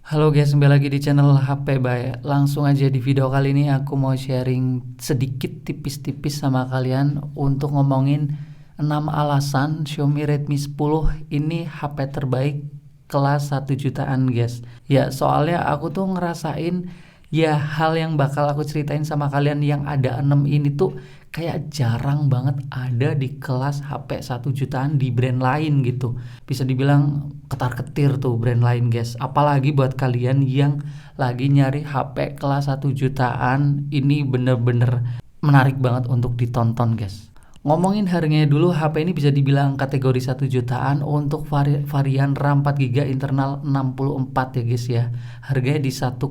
Halo guys, kembali lagi di channel HP Bay. Langsung aja di video kali ini aku mau sharing sedikit tipis-tipis sama kalian untuk ngomongin 6 alasan Xiaomi Redmi 10 ini HP terbaik kelas 1 jutaan guys. Ya soalnya aku tuh ngerasain ya hal yang bakal aku ceritain sama kalian yang ada 6 ini tuh kayak jarang banget ada di kelas HP 1 jutaan di brand lain gitu. Bisa dibilang ketar-ketir tuh brand lain guys. Apalagi buat kalian yang lagi nyari HP kelas 1 jutaan, ini bener-bener menarik banget untuk ditonton guys. Ngomongin harganya dulu, HP ini bisa dibilang kategori 1 jutaan untuk varian RAM 4GB internal 64 ya guys ya. Harganya di 1,8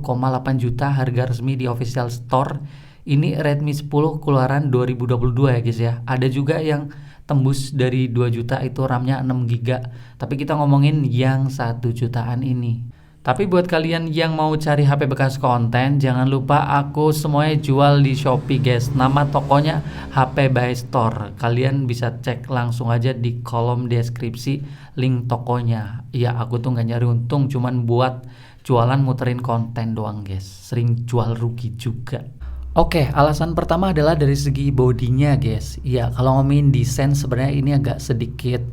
juta, harga resmi di official store. Ini Redmi 10 keluaran 2022 ya guys ya. Ada juga yang tembus dari 2 juta itu RAM-nya 6GB. Tapi kita ngomongin yang 1 jutaan ini. Tapi buat kalian yang mau cari HP bekas konten, jangan lupa aku semuanya jual di Shopee guys. Nama tokonya HP Bay Store. Kalian bisa cek langsung aja di kolom deskripsi link tokonya. Ya aku tuh gak nyari untung, cuman buat jualan muterin konten doang guys. Sering jual rugi juga. Oke, alasan pertama adalah dari segi bodinya guys. Ya, kalau ngomongin desain sebenarnya ini agak sedikit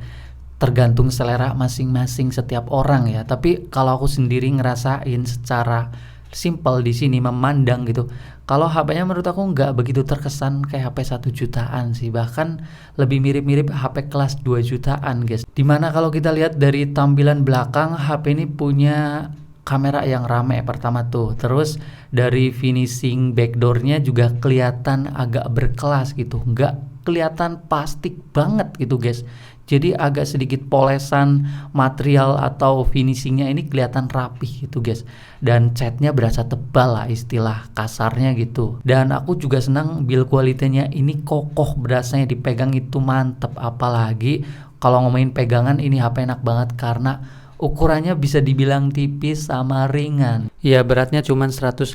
tergantung selera masing-masing setiap orang ya. Tapi kalau aku sendiri ngerasain secara simple di sini memandang gitu. Kalau HP-nya menurut aku nggak begitu terkesan kayak HP 1 jutaan sih. Bahkan lebih mirip-mirip HP kelas 2 jutaan guys. Dimana kalau kita lihat dari tampilan belakang, HP ini punya kamera yang rame pertama tuh. Terus dari finishing backdoornya juga kelihatan agak berkelas gitu, nggak kelihatan plastik banget gitu guys. Jadi agak sedikit polesan material atau finishingnya ini kelihatan rapih gitu guys. Dan catnya berasa tebal lah istilah kasarnya gitu. Dan aku juga senang build quality-nya ini kokoh, berasanya dipegang itu mantep. Apalagi kalau ngomongin pegangan, ini HP enak banget karena ukurannya bisa dibilang tipis sama ringan. Ya beratnya cuma 181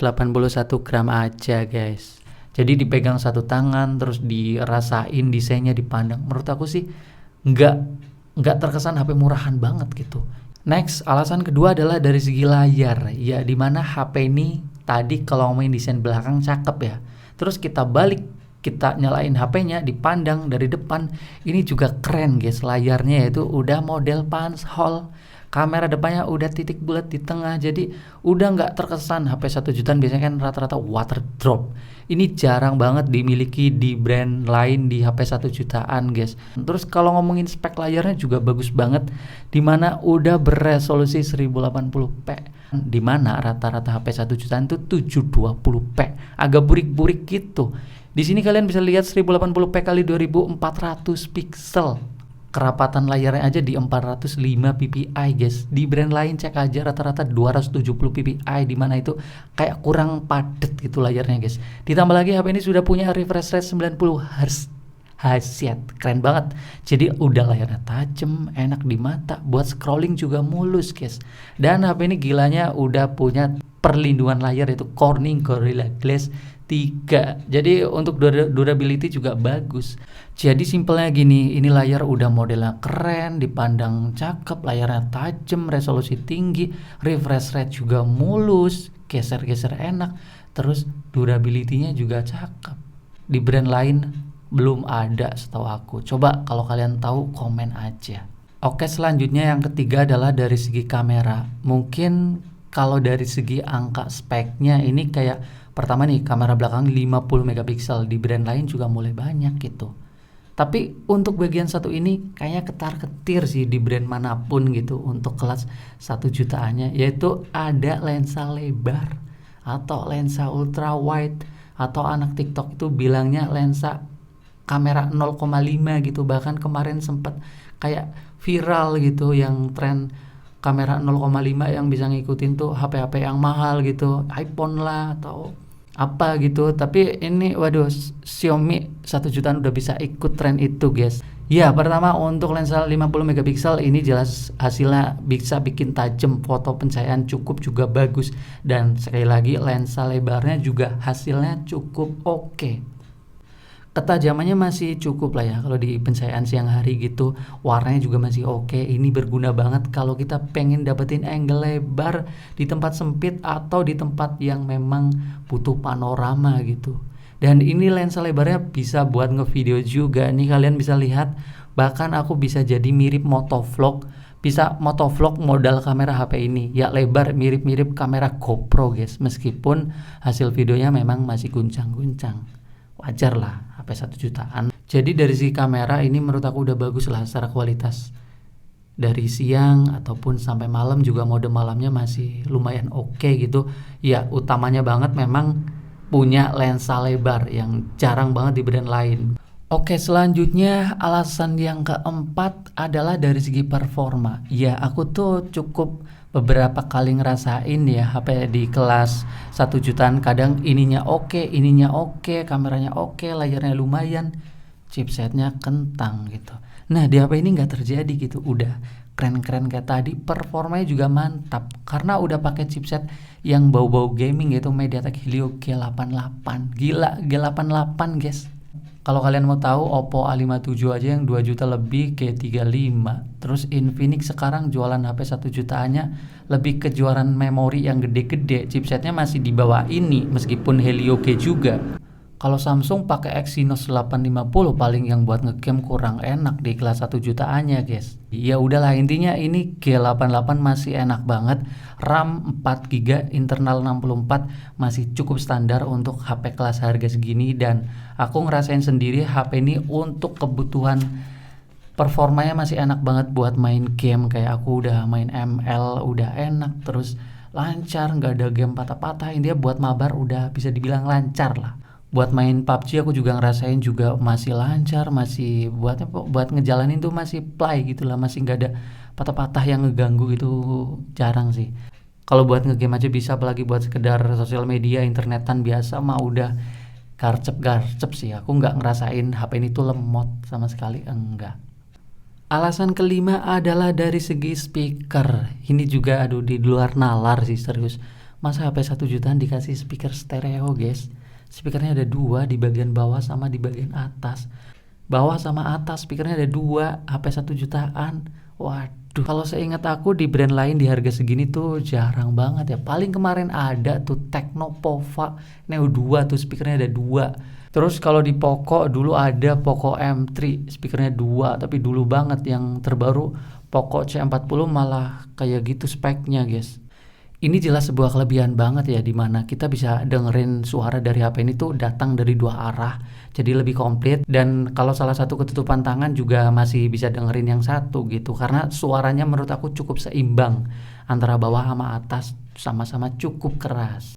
gram aja guys. Jadi dipegang satu tangan, terus dirasain desainnya, dipandang. Menurut aku sih nggak terkesan HP murahan banget gitu. Next, alasan kedua adalah dari segi layar. Ya dimana HP ini tadi kalau ngomongin desain belakang cakep ya. Terus kita balik, kita nyalain HP-nya, dipandang dari depan, ini juga keren guys. Layarnya itu udah model punch hole. Kamera depannya udah titik bulat di tengah, jadi udah nggak terkesan HP 1 jutaan biasanya kan rata-rata water drop. Ini jarang banget dimiliki di brand lain di HP 1 jutaan guys. Terus kalau ngomongin spek layarnya juga bagus banget, dimana udah beresolusi 1080p, dimana rata-rata HP 1 jutaan itu 720p, agak burik-burik gitu. Di sini kalian bisa lihat 1080p kali 2400 pixel. Kerapatan layarnya aja di 405 ppi guys. Di brand lain cek aja rata-rata 270 ppi, dimana itu kayak kurang padet gitu layarnya guys. Ditambah lagi HP ini sudah punya refresh rate 90 Hz. Hasyat, keren banget. Jadi udah layarnya tajam, enak di mata, buat scrolling juga mulus guys. Dan HP ini gilanya udah punya perlindungan layar yaitu Corning Gorilla Glass 3. Jadi untuk durability juga bagus. Jadi simpelnya gini, ini layar udah modelnya keren, dipandang cakep, layarnya tajam, resolusi tinggi, refresh rate juga mulus, geser-geser enak, terus durability-nya juga cakep. Di brand lain belum ada setahu aku. Coba kalau kalian tahu komen aja. Oke, selanjutnya yang ketiga adalah dari segi kamera. Mungkin kalau dari segi angka speknya ini kayak pertama nih kamera belakang 50 megapiksel, di brand lain juga mulai banyak gitu. Tapi untuk bagian satu ini kayaknya ketar-ketir sih di brand manapun gitu untuk kelas 1 jutaannya, yaitu ada lensa lebar atau lensa ultra wide, atau anak TikTok itu bilangnya lensa kamera 0,5 gitu. Bahkan kemarin sempat kayak viral gitu yang tren kamera 0,5 yang bisa ngikutin tuh HP-HP yang mahal gitu, iPhone lah atau apa gitu. Tapi ini waduh, Xiaomi 1 jutaan udah bisa ikut tren itu guys. Ya pertama untuk lensa 50 megapiksel ini jelas hasilnya bisa bikin tajam, foto pencahayaan cukup juga bagus. Dan sekali lagi lensa lebarnya juga hasilnya cukup oke. Ketajamannya masih cukup lah ya kalau di pencahayaan siang hari gitu. Warnanya juga masih oke. Ini berguna banget kalau kita pengen dapetin angle lebar di tempat sempit atau di tempat yang memang butuh panorama gitu. Dan ini lensa lebarnya bisa buat ngevideo juga. Nih kalian bisa lihat, bahkan aku bisa jadi mirip motovlog. Bisa motovlog modal kamera HP ini. Ya lebar mirip-mirip kamera GoPro guys. Meskipun hasil videonya memang masih guncang-guncang. Wajar lah HP 1 jutaan. Jadi dari segi kamera ini menurut aku udah bagus lah secara kualitas. Dari siang ataupun sampai malam juga mode malamnya masih lumayan oke gitu. Ya utamanya banget memang punya lensa lebar yang jarang banget di brand lain. Oke, selanjutnya alasan yang keempat adalah dari segi performa. Ya, aku tuh cukup beberapa kali ngerasain ya HP di kelas 1 jutaan, kadang ininya oke, kameranya oke, layarnya lumayan, chipsetnya kentang gitu. Nah, di HP ini nggak terjadi gitu. Udah keren-keren kayak tadi, performanya juga mantap karena udah pakai chipset yang bau-bau gaming gitu, MediaTek Helio G88. Gila, G88 guys. Kalau kalian mau tahu, Oppo A57 aja yang 2 juta lebih G35. Terus Infinix sekarang jualan HP 1 jutaannya lebih ke jualan memori yang gede-gede. Chipsetnya masih di bawah ini meskipun Helio G juga. Kalau Samsung pakai Exynos 850 paling yang buat ngegame kurang enak di kelas 1 jutaannya guys. Ya udahlah, intinya ini G88 masih enak banget. RAM 4GB, internal 64 masih cukup standar untuk HP kelas harga segini. Dan aku ngerasain sendiri HP ini untuk kebutuhan performanya masih enak banget buat main game. Kayak aku udah main ML udah enak, terus lancar, nggak ada game patah-patah. Intinya buat mabar udah bisa dibilang lancar lah. Buat main PUBG aku juga ngerasain juga masih lancar, masih buat ngejalanin tuh masih play gitu lah, masih nggak ada patah-patah yang ngeganggu gitu, jarang sih. Kalau buat ngegame aja bisa, apalagi buat sekedar sosial media, internetan biasa mah udah garcep sih. Aku nggak ngerasain HP ini tuh lemot sama sekali, enggak. Alasan kelima adalah dari segi speaker. Ini juga aduh di luar nalar sih, serius. Masa HP 1 jutaan dikasih speaker stereo guys? Speakernya ada 2 di bagian bawah sama di bagian atas. Bawah sama atas speakernya ada 2, HP 1 jutaan. Waduh, kalau seingat aku di brand lain di harga segini tuh jarang banget ya. Paling kemarin ada tuh Tecnopova Neo 2 tuh speakernya ada 2. Terus kalau di Poco dulu ada Poco M3 speakernya 2, tapi dulu banget. Yang terbaru Poco C40 malah kayak gitu speknya guys. Ini jelas sebuah kelebihan banget ya, dimana kita bisa dengerin suara dari HP ini tuh datang dari 2 arah, jadi lebih komplit. Dan kalau salah satu ketutupan tangan juga masih bisa dengerin yang satu gitu, karena suaranya menurut aku cukup seimbang antara bawah sama atas, sama-sama cukup keras.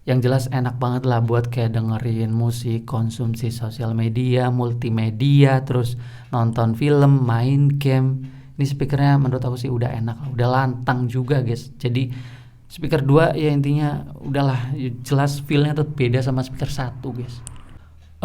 Yang jelas enak banget lah buat kayak dengerin musik, konsumsi sosial media, multimedia, terus nonton film, main game. Ini speakernya menurut aku sih udah enak, udah lantang juga guys. Jadi speaker 2 ya intinya udahlah, jelas feelnya tuh beda sama speaker 1 guys.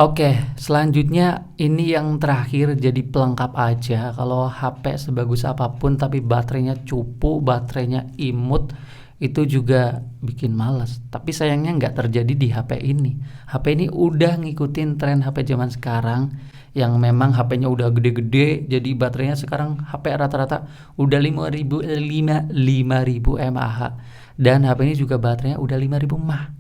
Oke, selanjutnya ini yang terakhir, jadi pelengkap aja. Kalau HP sebagus apapun tapi baterainya cupu, baterainya imut, itu juga bikin malas. Tapi sayangnya nggak terjadi di HP ini. HP ini udah ngikutin tren HP zaman sekarang, yang memang HP-nya udah gede-gede, jadi baterainya sekarang HP rata-rata udah 5000 mAh. Dan HP ini juga baterainya udah 5000 mAh.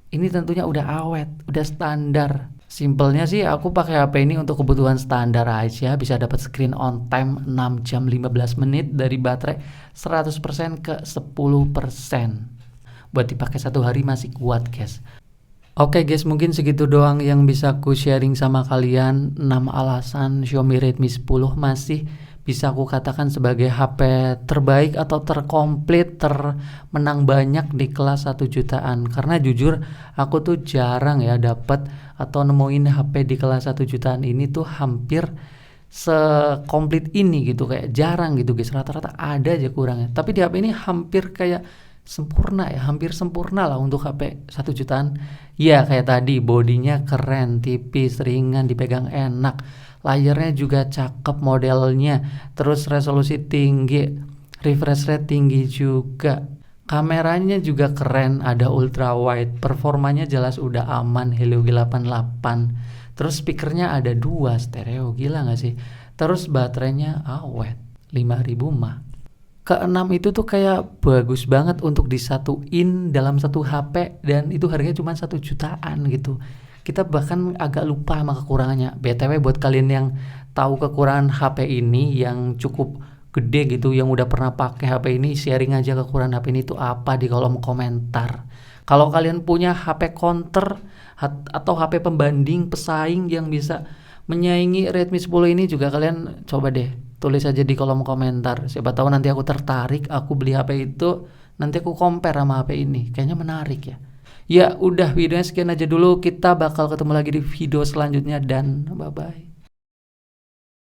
Ini tentunya udah awet, udah standar. Simpelnya sih aku pakai HP ini untuk kebutuhan standar aja, bisa dapat screen on time 6 jam 15 menit dari baterai 100% ke 10%. Buat dipakai 1 hari masih kuat guys. Oke guys, mungkin segitu doang yang bisa aku sharing sama kalian. 6 alasan Xiaomi Redmi 10 masih bisa aku katakan sebagai HP terbaik atau terkomplit, termenang banyak di kelas 1 jutaan. Karena jujur aku tuh jarang ya dapat atau nemuin HP di kelas 1 jutaan ini tuh hampir sekomplit ini gitu, kayak jarang gitu guys. Rata-rata ada aja kurangnya. Tapi di HP ini hampir kayak sempurna ya, hampir sempurna lah untuk HP 1 jutaan. Ya kayak tadi, bodinya keren, tipis, ringan, dipegang enak. Layarnya juga cakep modelnya, terus resolusi tinggi, refresh rate tinggi juga. Kameranya juga keren, ada ultra wide, performanya jelas udah aman, Helio G88. Terus speakernya ada 2 stereo, gila gak sih? Terus baterainya awet, 5000 mAh. Keenam itu tuh kayak bagus banget untuk disatuin dalam satu HP, dan itu harganya cuma 1 jutaan gitu. Kita bahkan agak lupa sama kekurangannya. BTW buat kalian yang tahu kekurangan HP ini yang cukup gede gitu, yang udah pernah pakai HP ini, sharing aja kekurangan HP ini itu apa di kolom komentar. Kalau kalian punya HP counter atau HP pembanding pesaing yang bisa menyaingi Redmi 10 ini juga, kalian coba deh tulis aja di kolom komentar. Siapa tahu nanti aku tertarik, aku beli HP itu, nanti aku compare sama HP ini. Kayaknya menarik ya. Ya udah, videonya sekian aja dulu. Kita bakal ketemu lagi di video selanjutnya dan bye bye.